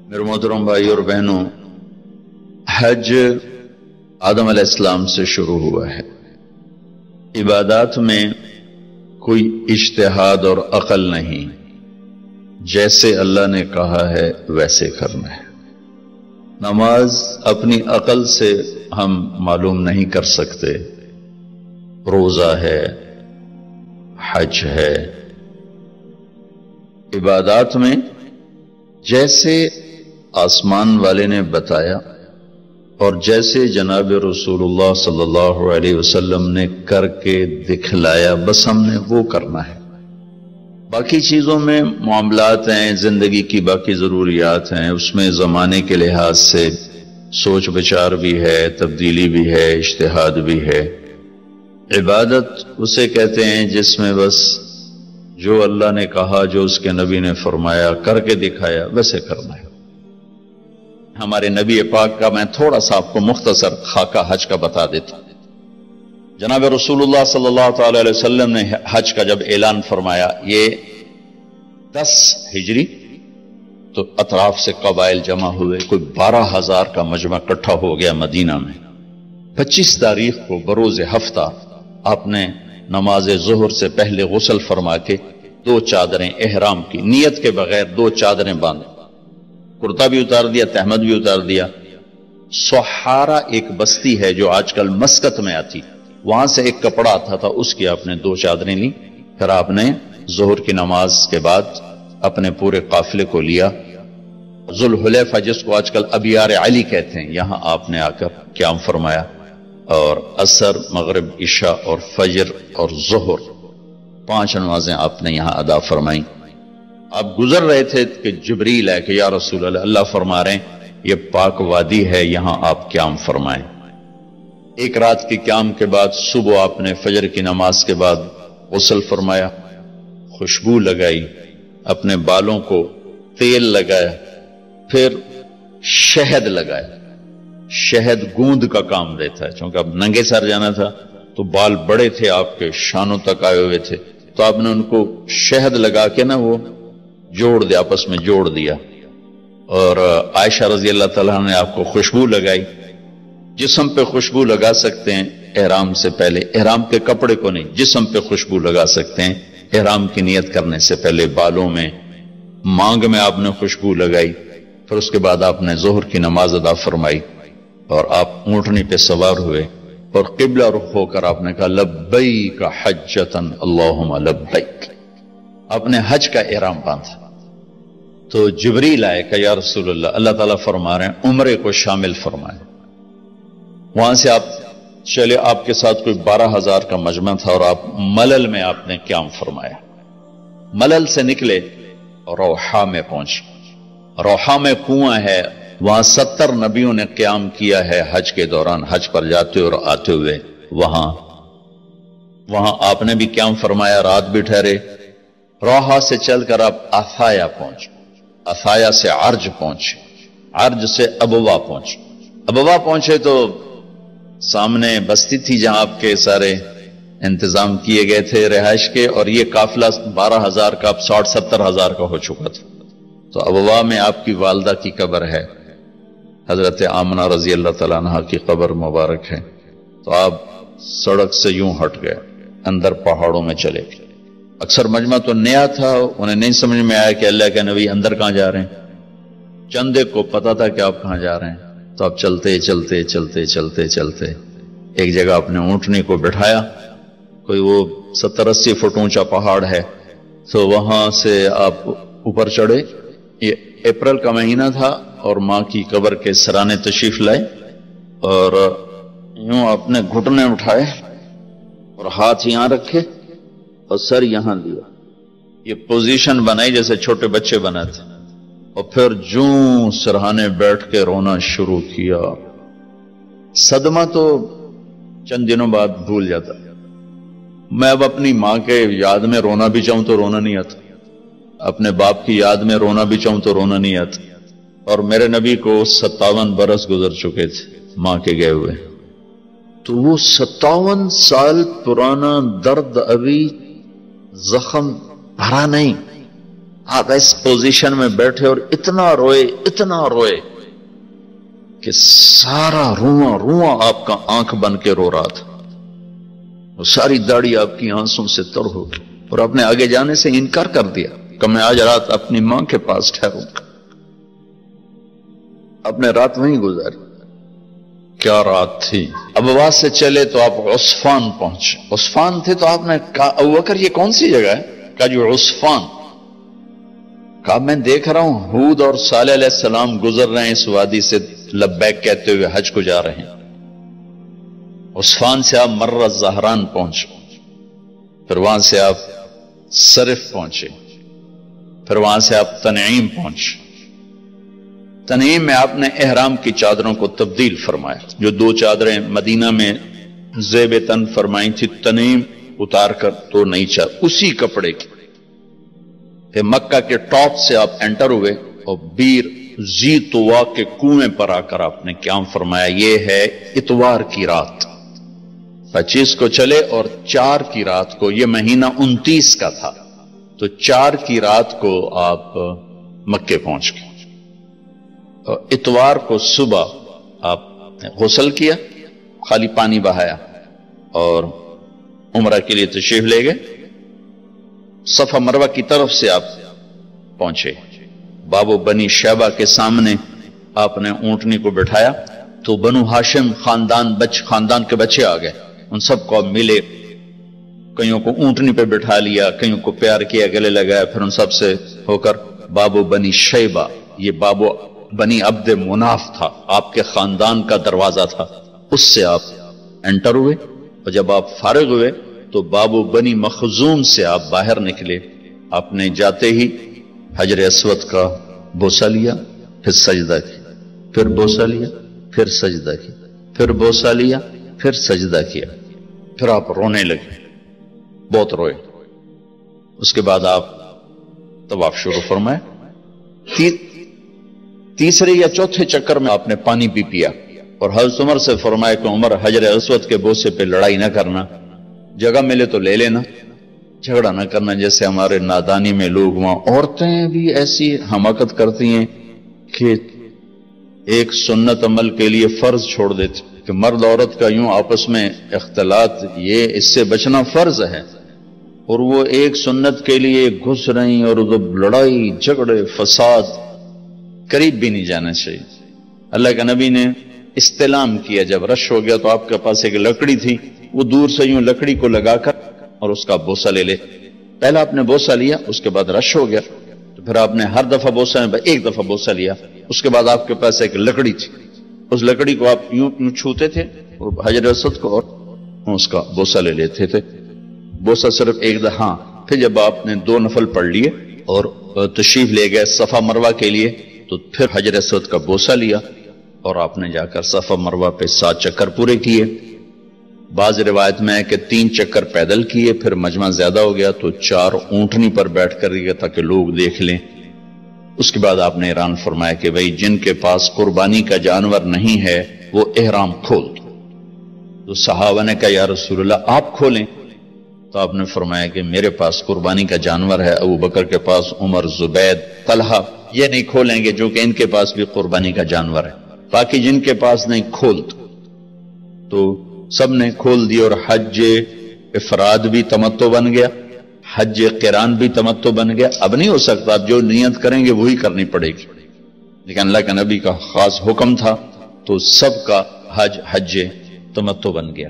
میرے محترم بھائی اور بہنوں، حج آدم علیہ السلام سے شروع ہوا ہے۔ عبادات میں کوئی اجتہاد اور عقل نہیں، جیسے اللہ نے کہا ہے ویسے کرنا ہے۔ نماز اپنی عقل سے ہم معلوم نہیں کر سکتے، روزہ ہے، حج ہے۔ عبادات میں جیسے آسمان والے نے بتایا اور جیسے جناب رسول اللہ صلی اللہ علیہ وسلم نے کر کے دکھلایا، بس ہم نے وہ کرنا ہے۔ باقی چیزوں میں معاملات ہیں، زندگی کی باقی ضروریات ہیں، اس میں زمانے کے لحاظ سے سوچ بچار بھی ہے، تبدیلی بھی ہے، اجتہاد بھی ہے۔ عبادت اسے کہتے ہیں جس میں بس جو اللہ نے کہا، جو اس کے نبی نے فرمایا، کر کے دکھایا، ویسے کرنا ہے۔ ہمارے نبی پاک کا میں تھوڑا سا آپ کو مختصر خاکہ حج کا بتا دیتا ہوں۔ جناب رسول اللہ صلی اللہ تعالی علیہ وسلم نے حج کا جب اعلان فرمایا، یہ 10 ہجری، تو اطراف سے قبائل جمع ہوئے، کوئی 12,000 کا مجمع اکٹھا ہو گیا مدینہ میں۔ 25 تاریخ کو بروز ہفتہ آپ نے نماز ظہر سے پہلے غسل فرما کے 2 چادریں احرام کی نیت کے بغیر 2 چادریں باندھ، کرتا بھی اتار دیا، تہمد بھی اتار دیا۔ سحارا ایک بستی ہے جو آج کل مسقط میں آتی، وہاں سے ایک کپڑا آتا تھا، اس کی آپ نے 2 چادریں لی۔ پھر آپ نے ظہر کی نماز کے بعد اپنے پورے قافلے کو لیا، ذوالحلیفہ جس کو آج کل ابیار علی کہتے ہیں، یہاں آپ نے آ کر قیام فرمایا، اور عصر، مغرب، عشاء اور فجر اور ظہر 5 نمازیں آپ نے یہاں ادا فرمائیں۔ آپ گزر رہے تھے کہ جبریل ہے کہ یا رسول اللہ، اللہ فرما رہے ہیں یہ پاک وادی ہے، یہاں آپ قیام فرمائیں۔ ایک رات کی قیام کے بعد صبح آپ نے فجر کی نماز کے بعد غسل فرمایا، خوشبو لگائی، اپنے بالوں کو تیل لگایا، پھر شہد لگایا۔ شہد گوند کا کام دیتا ہے، چونکہ اب ننگے سر جانا تھا تو بال بڑے تھے آپ کے، شانوں تک آئے ہوئے تھے، تو آپ نے ان کو شہد لگا کے نا وہ جوڑ دیا، آپس میں جوڑ دیا۔ اور عائشہ رضی اللہ تعالیٰ نے آپ کو خوشبو لگائی۔ جسم پہ خوشبو لگا سکتے ہیں احرام سے پہلے، احرام کے کپڑے کو نہیں، جسم پہ خوشبو لگا سکتے ہیں احرام کی نیت کرنے سے پہلے۔ بالوں میں، مانگ میں آپ نے خوشبو لگائی۔ پھر اس کے بعد آپ نے ظہر کی نماز ادا فرمائی اور آپ اونٹنی پہ سوار ہوئے اور قبلہ رخ ہو کر آپ نے کہا لبیک حجۃ اللہم لبیک، آپ نے حج کا احرام باندھا۔ تو جبریل آئے کہ یا رسول اللہ، اللہ تعالیٰ فرما رہے ہیں عمرے کو شامل فرمائے۔ وہاں سے آپ چلے، آپ کے ساتھ کوئی 12,000 کا مجمع تھا، اور آپ ملل میں آپ نے قیام فرمایا۔ ملل سے نکلے اور روحا میں پہنچے۔ روحا میں کنواں ہے، وہاں 70 نبیوں نے قیام کیا ہے حج کے دوران، حج پر جاتے اور آتے ہوئے۔ وہاں آپ نے بھی قیام فرمایا، رات بھی ٹھہرے۔ روحا سے چل کر آپ افایا پہنچے، افایا سے عرج پہنچے، عرج سے ابوا پہنچے۔ ابوا پہنچے تو سامنے بستی تھی جہاں آپ کے سارے انتظام کیے گئے تھے رہائش کے، اور یہ قافلہ 12,000 کا اب 60-70,000 کا ہو چکا تھا۔ تو ابوا میں آپ کی والدہ کی قبر ہے، حضرت آمنہ رضی اللہ تعالیٰ عنہ کی قبر مبارک ہے۔ تو آپ سڑک سے یوں ہٹ گئے، اندر پہاڑوں میں چلے گئے۔ اکثر مجمع تو نیا تھا، انہیں نہیں سمجھ میں آیا کہ اللہ کے نبی اندر کہاں جا رہے ہیں۔ چندے کو پتا تھا کہ آپ کہاں جا رہے ہیں، تو آپ چلتے چلتے چلتے چلتے چلتے ایک جگہ اپنے اونٹنی کو بٹھایا، کوئی وہ 70-80 فٹ اونچا پہاڑ ہے، تو وہاں سے آپ اوپر چڑھے۔ یہ اپریل کا مہینہ تھا اور ماں کی قبر کے سرانے تشریف لائے، اور یوں اپنے گھٹنے اٹھائے اور ہاتھ یہاں رکھے اور سر یہاں لیا، یہ پوزیشن بنائی جیسے چھوٹے بچے بناتے، اور پھر جوں سرہانے بیٹھ کے رونا شروع کیا۔ صدمہ تو چند دنوں بعد بھول جاتا، میں اب اپنی ماں کے یاد میں رونا بھی چاہوں تو رونا نہیں آتا، اپنے باپ کی یاد میں رونا بھی چاہوں تو رونا نہیں آتا۔ اور میرے نبی کو 57 برس گزر چکے تھے ماں کے گئے ہوئے، تو وہ 57 سال پرانا درد ابھی زخم بھرا نہیں، آپ اس پوزیشن میں بیٹھے اور اتنا روئے کہ سارا رواں آپ کا آنکھ بن کے رو رہا تھا، اور ساری داڑھی آپ کی آنسوں سے تر ہو گئی، اور آپ نے آگے جانے سے انکار کر دیا کہ میں آج رات اپنی ماں کے پاس ٹھہروں گا۔ آپ نے رات وہیں گزاری۔ کیا رات تھی! ابواس سے چلے تو آپ عصفان پہنچے، عصفان تھے تو آپ نے کہا ابوبکر یہ کون سی جگہ ہے؟ کہا جو عصفان۔ کہا میں دیکھ رہا ہوں ہود اور صالح علیہ السلام گزر رہے ہیں اس وادی سے، لبیک کہتے ہوئے حج کو جا رہے ہیں۔ عصفان سے آپ مرہ زہران پہنچے، پھر وہاں سے آپ صرف پہنچے، پھر وہاں سے آپ تنعیم پہنچے۔ تنعیم میں آپ نے احرام کی چادروں کو تبدیل فرمایا، جو 2 چادریں مدینہ میں زیب تن فرمائی تھی، تنعیم اتار کر تو نئی چادر اسی کپڑے کی۔ پھر مکہ کے ٹاپ سے آپ انٹر ہوئے اور بیر زی طوا کے کنویں پر آ کر آپ نے قیام فرمایا۔ یہ ہے اتوار کی رات، 25 کو چلے اور 4 کی رات کو، یہ مہینہ 29 کا تھا، تو 4 کی رات کو آپ مکے پہنچ گئے۔ اتوار کو صبح آپ نے غسل کیا، خالی پانی بہایا اور عمرہ کے لیے تشریف لے گئے۔ صفا مروہ کی طرف سے آپ پہنچے، بابو بنی شیبہ کے سامنے آپ نے اونٹنی کو بٹھایا تو بنو ہاشم خاندان کے بچے آ گئے، ان سب کو ملے، کئیوں کو اونٹنی پہ بٹھا لیا، کئیوں کو پیار کیا، گلے لگایا، پھر ان سب سے ہو کر بابو بنی شیبہ، یہ بابو بنی عبد مناف تھا، آپ کے خاندان کا دروازہ تھا، اس سے آپ انٹر ہوئے، اور جب آپ فارغ ہوئے تو بابو بنی مخزوم سے آپ باہر نکلے۔ آپ نے جاتے ہی حجر اسود کا بوسہ لیا، پھر سجدہ کیا، پھر بوسہ لیا، پھر سجدہ کیا، پھر بوسہ لیا، پھر سجدہ کیا، پھر آپ رونے لگے، بہت روئے۔ اس کے بعد آپ طواف شروع فرمائے۔ تیسرے یا چوتھے چکر میں آپ نے پانی بھی پیا، اور حضرت عمر سے فرمایا کہ عمر حجر اسود کے بوسے پہ لڑائی نہ کرنا، جگہ ملے تو لے لینا، جھگڑا نہ کرنا، جیسے ہمارے نادانی میں لوگ وہاں عورتیں بھی ایسی حماقت کرتی ہیں کہ ایک سنت عمل کے لیے فرض چھوڑ دیتے کہ مرد عورت کا یوں آپس میں اختلاط، یہ اس سے بچنا فرض ہے، اور وہ ایک سنت کے لیے گھس رہی اور لڑائی جھگڑے فساد، قریب بھی نہیں جانا چاہیے۔ اللہ کے نبی نے استلام کیا، جب رش ہو گیا تو آپ کے پاس ایک لکڑی تھی، وہ دور سے یوں لکڑی کو لگا کر اور اس کا بوسہ لے لے۔ پہلا آپ نے بوسہ لیا، اس کے بعد رش ہو گیا تو پھر آپ نے ہر دفعہ بوسہ میں ایک دفعہ بوسہ لیا، اس کے بعد آپ کے پاس ایک لکڑی تھی، اس لکڑی کو آپ یوں چھوتے تھے اور حجر اسود کو، اور اس کا بوسہ لے لیتے تھے۔ بوسہ صرف ایک دفعہ، پھر جب آپ نے 2 نفل پڑھ لیے اور تشریف لے گئے صفا مروہ کے لیے تو پھر حجر اسود کا بوسہ لیا، اور آپ نے جا کر صفا مروہ پہ 7 چکر پورے کیے۔ بعض روایت میں ہے کہ 3 چکر پیدل کیے، پھر مجمع زیادہ ہو گیا تو 4 اونٹنی پر بیٹھ کر گیا تاکہ لوگ دیکھ لیں۔ اس کے بعد آپ نے اعلان فرمایا کہ بھئی جن کے پاس قربانی کا جانور نہیں ہے وہ احرام کھول دو۔ تو صحابہ نے کہا یا رسول اللہ آپ کھولیں، تو آپ نے فرمایا کہ میرے پاس قربانی کا جانور ہے، ابو بکر کے پاس، عمر، زبید، طلحہ یہ نہیں کھولیں گے جو کہ ان کے پاس بھی قربانی کا جانور ہے، باقی جن کے پاس نہیں کھول دو۔ تو سب نے کھول دی، اور حج افراد بھی تمتع بن گیا، حج قران بھی تمتع بن گیا۔ اب نہیں ہو سکتا، اب جو نیت کریں گے وہی کرنی پڑے گی، لیکن اللہ کے نبی کا خاص حکم تھا تو سب کا حج تمتع بن گیا۔